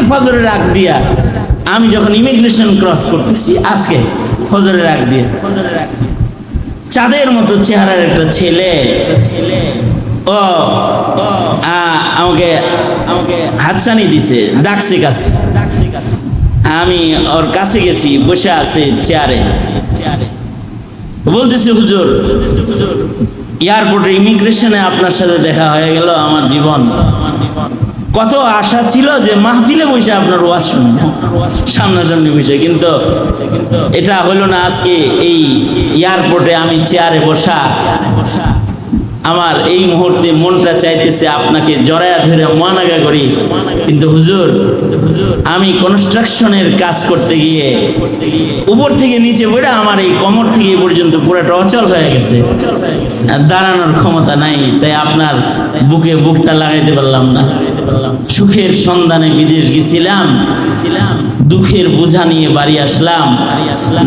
ফজরের আগ দিয়া আমি যখন ইমিগ্রেশন ক্রস করতেছি, আজকে ফজরের আগ দিয়ে চাঁদের মতো চেহারার একটা ছেলে ও আমাকে হাতছানি দিছে, ডাকছে কাছে। আমি ওর কাছে গেছি, বসে আছে চেয়ারে, বলতেছি হুজুর এয়ারপোর্টে ইমিগ্রেশনে আপনার সাথে দেখা হয়ে গেল। আমার জীবন কত আশা ছিল যে মাহফিলে বসে আপনার ওয়াজ শুনবো, সামনাসামনি বসে, কিন্তু এটা হলো না। আজকে এই এয়ারপোর্টে আমি চেয়ারে বসা, আমার এই মুহূর্তে মনটা চাইতেছে আপনাকে জড়ায়া ধরে মানাগা করি, কিন্তু হুজুর আমি কনস্ট্রাকশনের কাজ করতে গিয়ে উপর থেকে নিচে পড়ে আমার এই কোমর থেকে এই পর্যন্ত পুরোটা অচল হয়ে গেছে, দাঁড়ানোর ক্ষমতা নাই, তাই আপনার বুকে বুকটা লাগাইতে পারলাম না। সুখের সন্ধানে বিদেশ গেছিলাম, দুঃখের বোঝা নিয়ে বাড়ি আসলাম,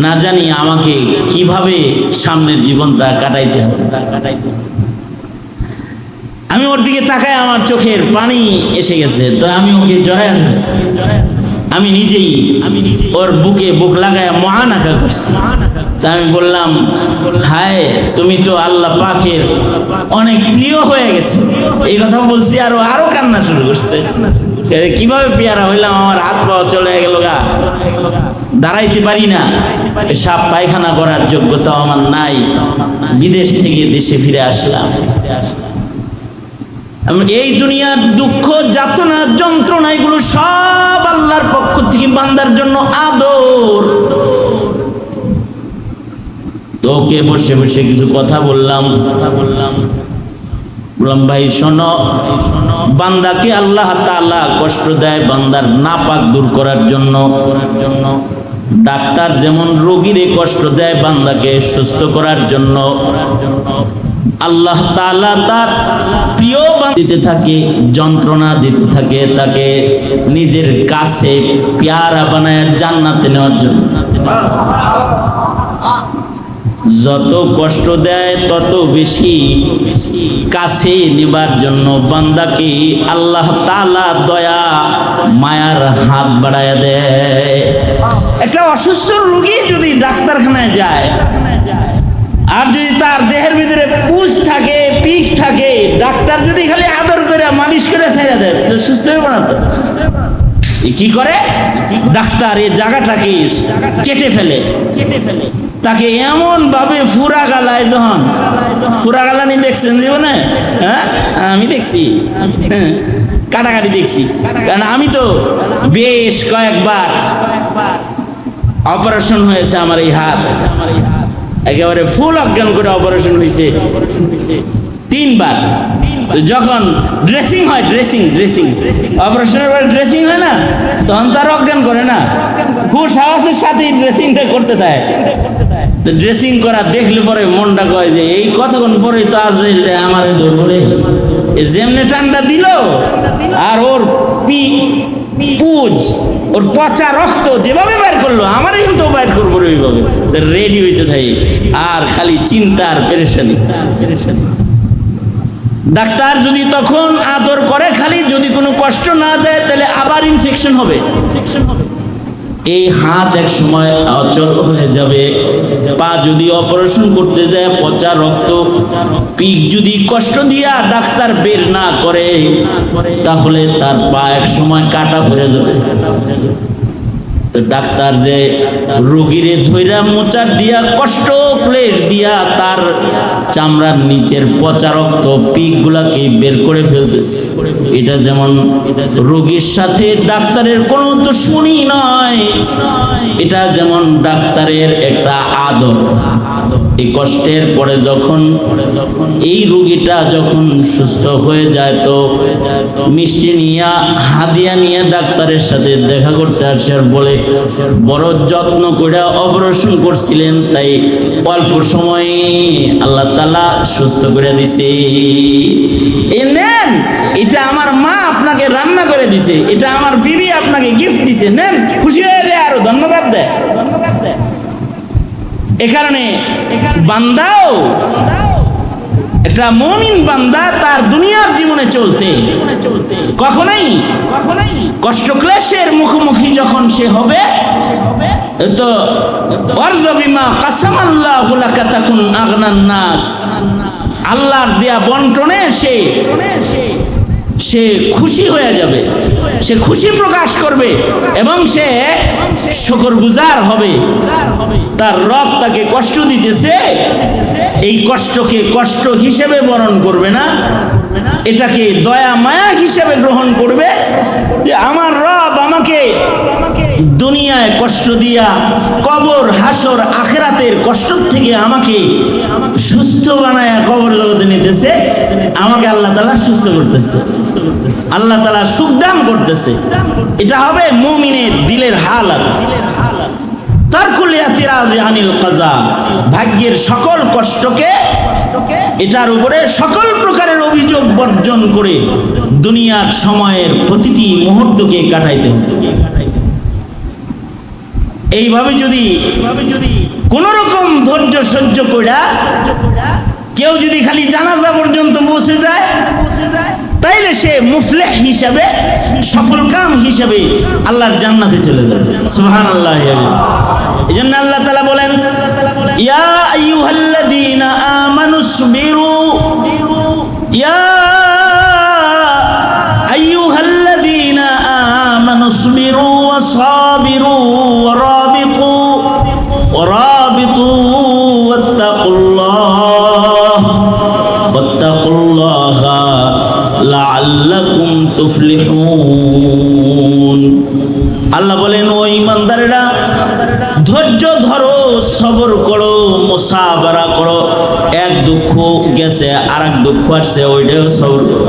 না জানি আমাকে কিভাবে সামনের জীবনটা কাটাইতে হবে। আমি ওর দিকে তাকায় আমার চোখের পানি এসে গেছে, তো আমি ওকে জড়ায় ধরছি, আমি নিজেই ওর বুকে বুক লাগায় মহানাকা করছি। তা আমি বললাম, হায় তুমি তো আল্লাহ পাকের অনেক প্রিয় হয়ে গেছে, এই কথা বলছি। আরো কান্না শুরু করছে, কিভাবে পেয়ারা হইলাম, আমার হাত পাওয়া চলে গেল গা, দাঁড়াইতে পারি না, সাপ পায়খানা করার যোগ্যতা আমার নাই, বিদেশ থেকে দেশে ফিরে আসলাম। এই দুনিয়ার দুঃখ যাতনা যন্ত্রণা এগুলো সব আল্লাহর পক্ষ থেকে বান্দার জন্য আদর। তোকে বসে বসে কিছু কথা বললাম, ভাই শোনো, বান্দাকে আল্লাহ তাআলা কষ্ট দেয় বান্দার নাপাক দূর করার জন্য। ডাক্তার যেমন রোগীরে কষ্ট দেয় বান্দাকে সুস্থ করার জন্য, আল্লাহ তাআলা তার প্রিয় দিতে থাকে, যন্ত্রণা দিতে থাকে, তাকে নিজের কাছে পেয়ারা বানায় জান্নাতে নেওয়ার জন্য। যত কষ্ট দেয় তত বেশি কাছে নেবার জন্য বান্দাকে আল্লাহ তাআলা দয়া মায়ার হাত বাড়ায় দেয়। একটা অসুস্থ রোগী যদি ডাক্তারখানায় যায়, আর যদি তার দেহের ভিতরে পুজ থাকে, পিক থাকে, ডাক্তার যদি খালি আদর করে মালিশ করে ছেড়ে দেয়, সুস্থ হবে না তো? কি করে ডাক্তার এই জায়গাটাকে কেটে ফেলে, তাকে এমন ভাবে ফুরা গালায়, যখন ফুরা গালানি দেখছেন জীবনে? হ্যাঁ, আমি দেখছি, কাটাকাটি দেখছি, কারণ আমি তো বেশ কয়েকবার অপারেশন হয়েছে আমার এই হাত, একেবারে ফুল অজ্ঞান করে অপারেশন হয়েছে 3 বার। যখন ড্রেসিং হয়, ড্রেসিং অপারেশনের পরে ড্রেসিং হয় না, তখন তার অজ্ঞান করে না, খুব সাহসের সাথে ড্রেসিংটা করতে দেয়। তো ড্রেসিং করা দেখলে পরে মনটা কয় যে এই কতক্ষণ পরে তো আজরাইলটা আমার ধরবরে, যেমনে টানটা দিল, আর ওর পুজ, ওর পচা রক্ত যেভাবে বাইর করলো, আমারই কিন্তু বাইর করবো ওইভাবে, রেডি হইতে থাকি, আর খালি চিন্তার পেরেশানি। ডাক্তার যদি তখন আদর করে, খালি যদি কোনো কষ্ট না দেয়, তাহলে আবার ইনফেকশন হবে। এই হাত এক সময় অচল হয়ে যাবে। পা যদি অপারেশন করতে যায়, পচা রক্ত, পিক যদি কষ্ট দিয়া ডাক্তার বের না করে, তাহলে তার পা এক সময় কাটা পড়ে যাবে। তো ডাক্তার যে রোগীরে ধৈরা মোচার দিয়া, কষ্ট ক্লেশ দিয়া তার চামড়ার নিচের পচা রক্ত পিক গুলাকে বের করে ফেলতেছে, এটা যেমন রোগীর সাথে ডাক্তারের কোনো দুশ্মনী নয়, এটা যেমন ডাক্তারের একটা আদর। এই কষ্টের পরে যখন এই রোগীটা যখন সুস্থ হয়ে যায়, তো মিষ্টি নিয়ে, হাদিয়া নিয়ে ডাক্তারের সাথে দেখা করতে আসে, আর বলে বড় যত্ন করে অপারেশন করছিলেন, তাই অল্প সময়ে আল্লাহ তাআলা সুস্থ করে দিছে। এই নেন, এটা আমার মা আপনাকে রান্না করে দিছে, এটা আমার বিবি আপনাকে গিফট দিছে, নেন, খুশি হয়ে যায়, আরো ধন্যবাদ দেয়। এ কারণে বান্দাও একটা একটা মুমিন বান্দা তার দুনিয়ার জীবনে চলতে কখনোই কষ্ট ক্লেশের মুখোমুখি যখন সে হবে তো ওয়ারজা বিমা কাসামাল্লাহু লাকা তাকুন আগনান নাস, আল্লাহর দেয়া বন্টনে সে খুশি হয়ে যাবে, সে খুশি প্রকাশ করবে এবং সে শুকরগুজার হবে। তার রব তাকে কষ্ট দিতেছে, এই কষ্টকে কষ্ট হিসেবে বরণ করবে না, এটাকে দয়া মায়া হিসেবে গ্রহণ করবে যে আমার রব আমাকে দুনিয়ায় কষ্ট দিয়া কবর হাসর আখিরাতের কষ্ট থেকে আমাকে সুস্থ বানায়া কবর জগতে নিতেছে, আমাকে আল্লাহ তাআলা সুস্থ করতেছে, আল্লাহ তাআলা সুখ দান করতেছে। এটা হবে মুমিনের দিলের হালাত। তারকুল ইতিরাজ আনিল কাজা, ভাগ্যের সকল কষ্টকে এটার উপরে সকল প্রকারের অভিযোগ বর্জন করে দুনিয়ার সময়ের প্রতিটি মুহূর্তকে কাটাইতে হবে। এইভাবে যদি কোন রকম ধৈর্য সহ্য কইরা কেউ যদি খালি জানাজা পর্যন্ত পৌঁছে যায় তাইলে সে মুফলিহ হিসাবে, সফল কাম হিসাবে আল্লাহর জান্নাতে চলে যাবে। সুবহানাল্লাহ। এজন্য আল্লাহ তাআলা বলেন ইয়া আইয়ুহাল্লাযীনা আমানুসবিরু, ইয়া আইয়ুহাল্লাযীনা আমানুসবিরু ওয়াসাবিরু ওয়ারাবিতু ওয়াত্তাকুল্লাহ লাআল্লাকুম তুফলিহুন। আল্লাহ বলেন ও ঈমানদারেরা ধৈর্য ধরো, সবর করো, মুসাবারা করো। এক দুঃখ গেছে আরেক দুঃখ আসছে, ওইটাও সবর করো।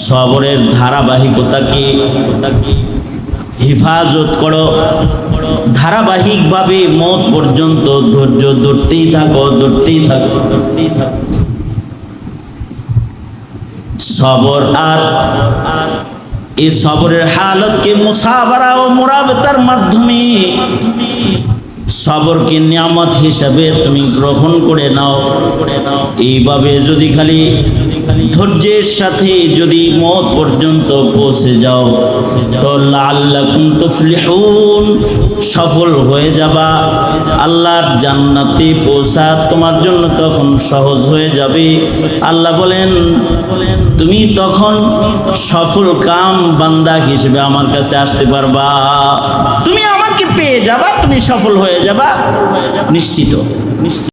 সবরের ধারাবাহিকতাকে হেফাজত করো, ধারাবাহিকভাবে মওত পর্যন্ত ধৈর্য ধরতেই থাকো। সবর আর এই সবরের হালতকে মুসাবারা ও মুরাবাতার মাধ্যমে সবরকে নিয়ামত হিসাবে তুমি গ্রহণ করে নাও। এইভাবে যদি খালি ধৈর্যের সাথে যদি মওত পর্যন্ত পৌঁছে যাও তো লাআল্লাকুম তুফলিহুন, সফল হয়ে যাবা। আল্লাহর জান্নাতে পৌঁছা তোমার জন্য তখন সহজ হয়ে যাবে। আল্লাহ বলেন তুমি তখন সফল কাম বান্দা হিসেবে আমার কাছে আসতে পারবা, তুমি আমাকে পেয়ে যাবা, তুমি সফল হয়ে যাবা নিশ্চিত।